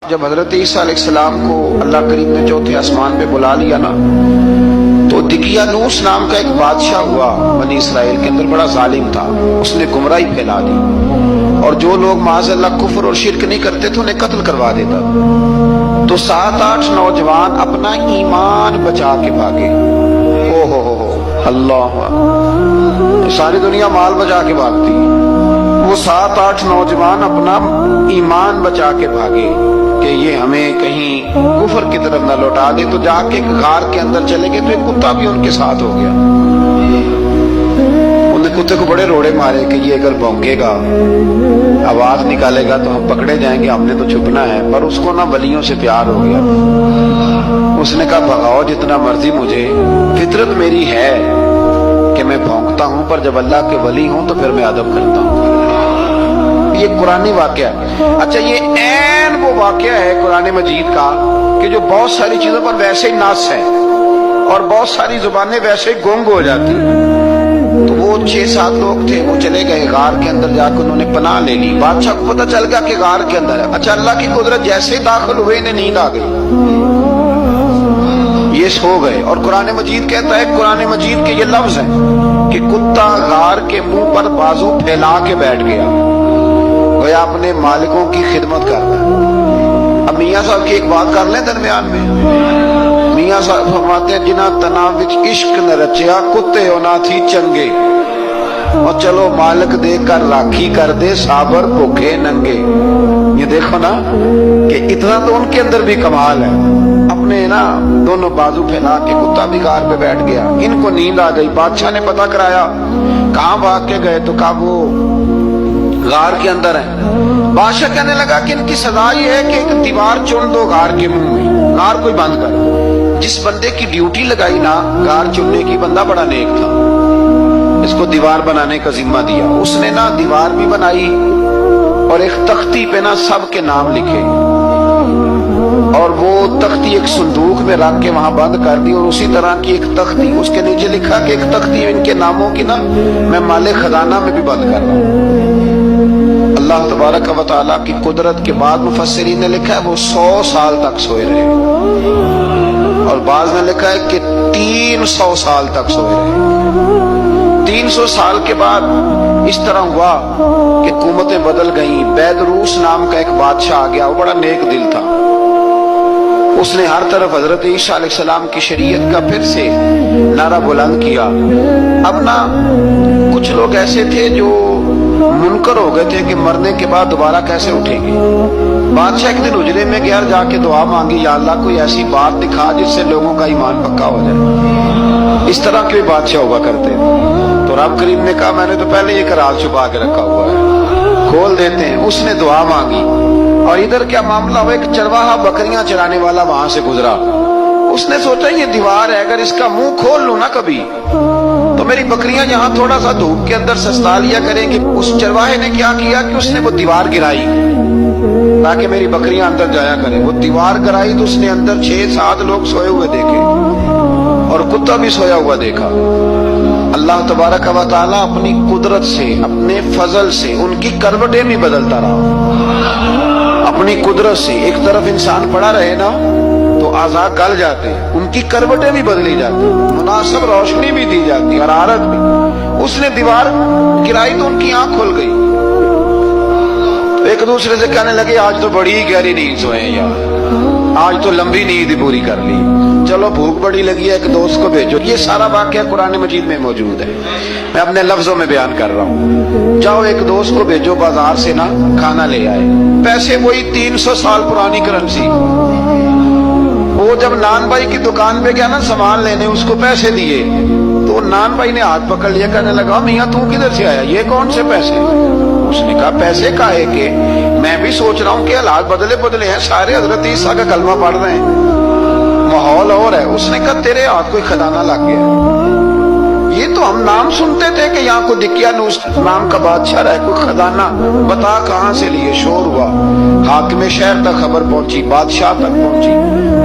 جب حضرت عیسیٰ علیہ السلام کو اللہ کریم نے چوتھے آسمان پہ بلا لیا نا، تو دقیانوس نام کا ایک بادشاہ ہوا بنی اسرائیل کے اندر، بڑا ظالم تھا، اس نے گمراہی پھیلا دی، اور جو لوگ معاذ اللہ کفر اور شرک نہیں کرتے تھے انہیں قتل کروا دیتا۔ تو 7-8 نوجوان اپنا ایمان بچا کے بھاگے۔ او ہو اللہ، ساری دنیا مال بچا کے بھاگتی، وہ 7-8 نوجوان اپنا ایمان بچا کے بھاگے کہ یہ ہمیں کہیں کفر کی طرف نہ لوٹا دے۔ تو جا کے غار کے اندر چلے گئے تو ایک کتا بھی ان کے ساتھ ہو گیا۔ انہیں کتے کو بڑے روڑے مارے کہ یہ اگر بھونکے گا، آواز نکالے گا تو ہم پکڑے جائیں گے، ہم نے تو چھپنا ہے۔ پر اس کو نہ ولیوں سے پیار ہو گیا، اس نے کہا بھگاؤ جتنا مرضی مجھے، فطرت میری ہے کہ میں بھونکتا ہوں، پر جب اللہ کے ولی ہوں تو پھر میں ادب کرتا ہوں۔ یہ قرآنی واقعہ ہے۔ اچھا، یہ عین وہ واقعہ ہے قرآن مجید کا کہ جو بہت ساری چیزوں پر ویسے ہی ناس ہے اور بہت ساری زبانیں ویسے ہی گونگ ہو جاتی۔ تو وہ 6-7 لوگ تھے، وہ چلے گئے غار کے اندر، جا کے انہوں نے پناہ لے لی۔ بادشاہ کو پتہ چل گیا کہ غار کے اندر ہے۔ اچھا، اللہ کی قدرت جیسے داخل ہوئے انہیں نیند آ گئی، یہ سو گئے۔ اور قرآن مجید کہتا ہے، قرآن مجید کے یہ لفظ ہیں کہ کتا غار کے منہ پر بازو پھیلا کے بیٹھ گیا، گویا اپنے مالکوں کی خدمت کرتا ہے۔ اب میاں صاحب کی ایک بات کر لیں درمیان میں، میاں صاحب فرماتے ہیں جنہ تنا وچ عشق نہ رچیا، کتے ہونا تھی چنگے، اور چلو مالک دے کر راکھی کر دے، صابر بھوکے ننگے۔ یہ دیکھو نا کہ اتنا تو ان کے اندر بھی کمال ہے، اپنے نا دونوں بازو پھیلا کے کتا بھی غار پہ بیٹھ گیا۔ ان کو نیند آ گئی، بادشاہ نے پتہ کرایا کہاں بھاگ کے گئے، تو کہا وہ غار کے اندر ہے۔ بادشاہ کہنے لگا کہ ان کی سزا یہ ہے کہ ایک دیوار چن دو غار کے منہ میں، غار کوئی بند کر۔ جس بندے کی ڈیوٹی لگائی نا غار چننے کی، بندہ بڑا نیک تھا، اس کو دیوار بنانے کا ذمہ دیا۔ اس نے نا دیوار بھی بنائی اور ایک تختی پہ نا سب کے نام لکھے، اور وہ تختی ایک صندوق میں رکھ کے وہاں بند کر دی، اور اسی طرح کی ایک تختی اس کے نیچے لکھا کہ ایک تختی ان کے ناموں کی نا میں مال خزانہ میں بھی بند کر رہا ہوں۔ اللہ تبارک و تعالیٰ کی قدرت کے بعد مفسرین نے لکھا ہے وہ 100 سال تک سوئے رہے، اور بعض نے لکھا ہے کہ 300 سال تک سوئے رہے۔ 300 سال کے بعد اس طرح ہوا کہ حکومتیں بدل گئیں۔ بیدروس نام کا ایک بادشاہ آ گیا، وہ بڑا نیک دل تھا، اس نے ہر طرف حضرت عیسیٰ علیہ السلام کی شریعت کا پھر سے نعرہ بلند کیا۔ اب نا کچھ لوگ ایسے تھے جو منکر ہو گئے تھے کہ مرنے کے بعد دوبارہ کیسے اٹھیں گے۔ بادشاہ ایک دن اجرے میں گیا، جا کے دعا مانگی، یا اللہ کوئی ایسی بات دکھا جس سے لوگوں کا ایمان پکا ہو جائے۔ اس طرح کے بادشاہ ہوا کرتے تو رب کریم نے کہا میں نے تو پہلے یہ راز چھپا کے رکھا ہوا ہے، کھول دیتے ہیں۔ اس نے دعا مانگی، اور ادھر کیا معاملہ ہوا، ایک چرواہا بکریاں چرانے والا وہاں سے گزرا۔ اس نے سوچا یہ دیوار ہے، اگر اس کا منہ کھول لوں نا کبھی تو میری بکریاں یہاں تھوڑا سا دھوپ کے اندر سستا لیا کریں گے۔ اس چرواہے نے کیا کیا کہ اس نے وہ دیوار گرائی تاکہ میری بکریاں اندر جایا کریں۔ وہ دیوار گرائی تو اس نے اندر 6-7 لوگ سوئے ہوئے دیکھے، اور کتا بھی سویا ہوا دیکھا۔ اللہ تبارک و تعالیٰ اپنی قدرت سے، اپنے فضل سے ان کی کروٹیں بھی بدلتا رہا۔ اپنی قدرت سے ایک طرف انسان پڑا رہے نا تو اعضاء گل جاتے ہیں، ان کی کروٹیں بھی بدلی جاتی، مناسب روشنی بھی دی جاتی، حرارت بھی۔ اس نے دیوار گرائی تو ان کی آنکھ کھل گئی، تو ایک دوسرے سے کہنے لگے آج تو بڑی گہری نیند سوئے ہیں یار، آج تو لمبی نیند ہی پوری کر لی، چلو بھوک بڑی لگی ہے ایک دوست کو بھیجو۔ یہ سارا واقعہ قرآن مجید میں موجود ہے، میں اپنے لفظوں میں بیان کر رہا ہوں۔ جاؤ ایک دوست کو بھیجو بازار سے نا کھانا لے آئے، پیسے وہی 300 سال پرانی کرنسی۔ وہ جب نان بھائی کی دکان پہ گیا نا سامان لینے، اس کو پیسے دیے تو نان بھائی نے ہاتھ پکڑ لیا، کہنے لگا میاں تو کدھر سے آیا، یہ کون سے پیسے؟ اس نے کہا پیسے کاہے کے، میں بھی سوچ رہا ہوں کہ حالات بدلے ہیں، سارے حضرت عیسیٰ کا کلمہ پڑھ رہے ہیں، ماحول اور ہے۔ اس نے کہا تیرے ہاتھ کوئی خزانہ لگ گیا، یہ تو ہم نام سنتے تھے کہ یہاں کوئی دقیانوس نام کا بادشاہ رہا ہے، کوئی خزانہ، بتا کہاں سے لیے۔ شور ہوا، حاکم شہر تک خبر پہنچی، بادشاہ تک پہنچی۔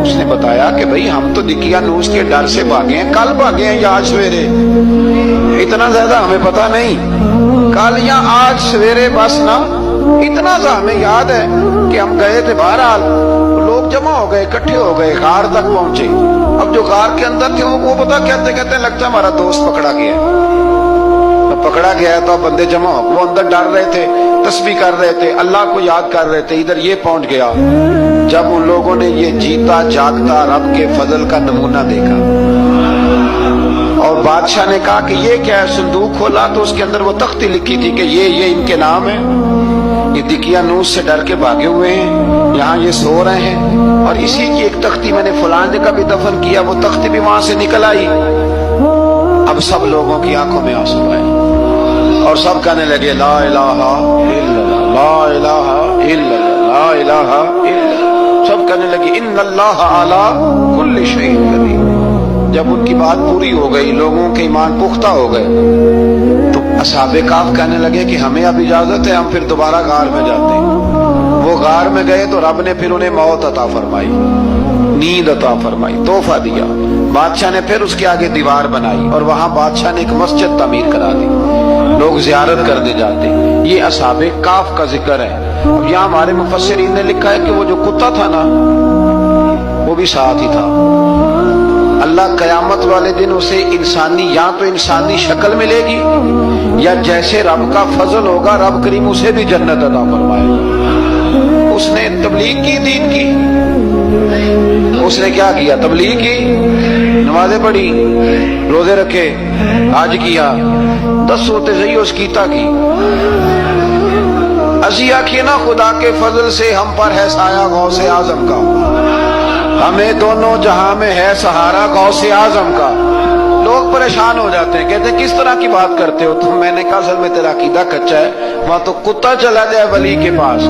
اس نے بتایا کہ بھئی ہم تو دقیانوس کے ڈر سے بھاگے ہیں، کل بھاگے ہیں یا آج سویرے، اتنا زیادہ ہمیں پتہ نہیں، کل یا آج سویرے، بس نا اتنا سا ہمیں یاد ہے کہ ہم گئے تھے بہرحال لوگ جمع ہو گئے اکٹھے ہو گئے غار تک پہنچے. اب جو غار کے اندر تھے وہ پتا کہتے ہیں لگتا ہے ہمارا دوست پکڑا گیا ہے. پکڑا گیا ہے تو اب بندے جمع ہو. وہ اندر ڈر رہے تھے تسبیح کر رہے تھے اللہ کو یاد کر رہے تھے. ادھر یہ پہنچ گیا جب ان لوگوں نے یہ جیتا جاگتا رب کے فضل کا نمونہ دیکھا اور بادشاہ نے کہا کہ یہ کیا ہے. صندوق کھولا تو اس کے اندر وہ تختی لکھی تھی کہ یہ ان کے نام ہے. یہ دقیانوس سے ڈر کے بھاگے ہوئے ہیں یہاں یہ سو رہے ہیں اور اسی کی ایک تختی میں نے فلاں جگہ بھی دفن کیا. وہ تختی بھی وہاں سے نکل آئی. اب سب لوگوں کی آنکھوں میں آنسو آئے اور سب کہنے لگے لا الہ الا اللہ لا الہ الا اللہ لا الہ الا اللہ. سب کہنے لگے ان اللہ علی کل شیء قدیر. جب ان کی بات پوری ہو گئی لوگوں کے ایمان پختہ ہو گئے تو اصحاب کہف کہنے لگے کہ ہمیں اب اجازت ہے ہم پھر دوبارہ غار میں جاتے ہیں. وہ غار میں گئے تو رب نے پھر انہیں موت عطا فرمائی نیند عطا فرمائی تحفہ دیا. بادشاہ نے پھر اس کے آگے دیوار بنائی اور وہاں بادشاہ نے ایک مسجد تعمیر کرا دی. لوگ زیارت کرنے جاتے. یہ اصحاب کہف کا ذکر ہے. اب یہاں ہمارے مفسرین نے لکھا ہے کہ وہ جو کتا تھا نا وہ بھی ساتھ ہی تھا. اللہ قیامت والے دن اسے انسانی یا تو انسانی شکل ملے گی یا جیسے رب کا فضل ہوگا رب کریم اسے بھی جنت عطا فرمائے گا. اس نے تبلیغ کی دین کی. اس نے کیا کیا؟ تبلیغ کی نمازیں پڑھی روزے رکھے حج کیا 10 ہوتے صحیح اس کیتا کی. اسی آخیے نا خدا کے فضل سے ہم پر ہے سایہ غوث اعظم کا. ہمیں دونوں جہاں میں ہے سہارا غوث اعظم کا. لوگ پریشان ہو جاتے ہیں کہتے ہیں کس طرح کی بات کرتے ہو تم. میں نے کہا اصل میں تیرا عقیدہ کچا ہے. وہاں تو کتا چلا جائے ولی کے پاس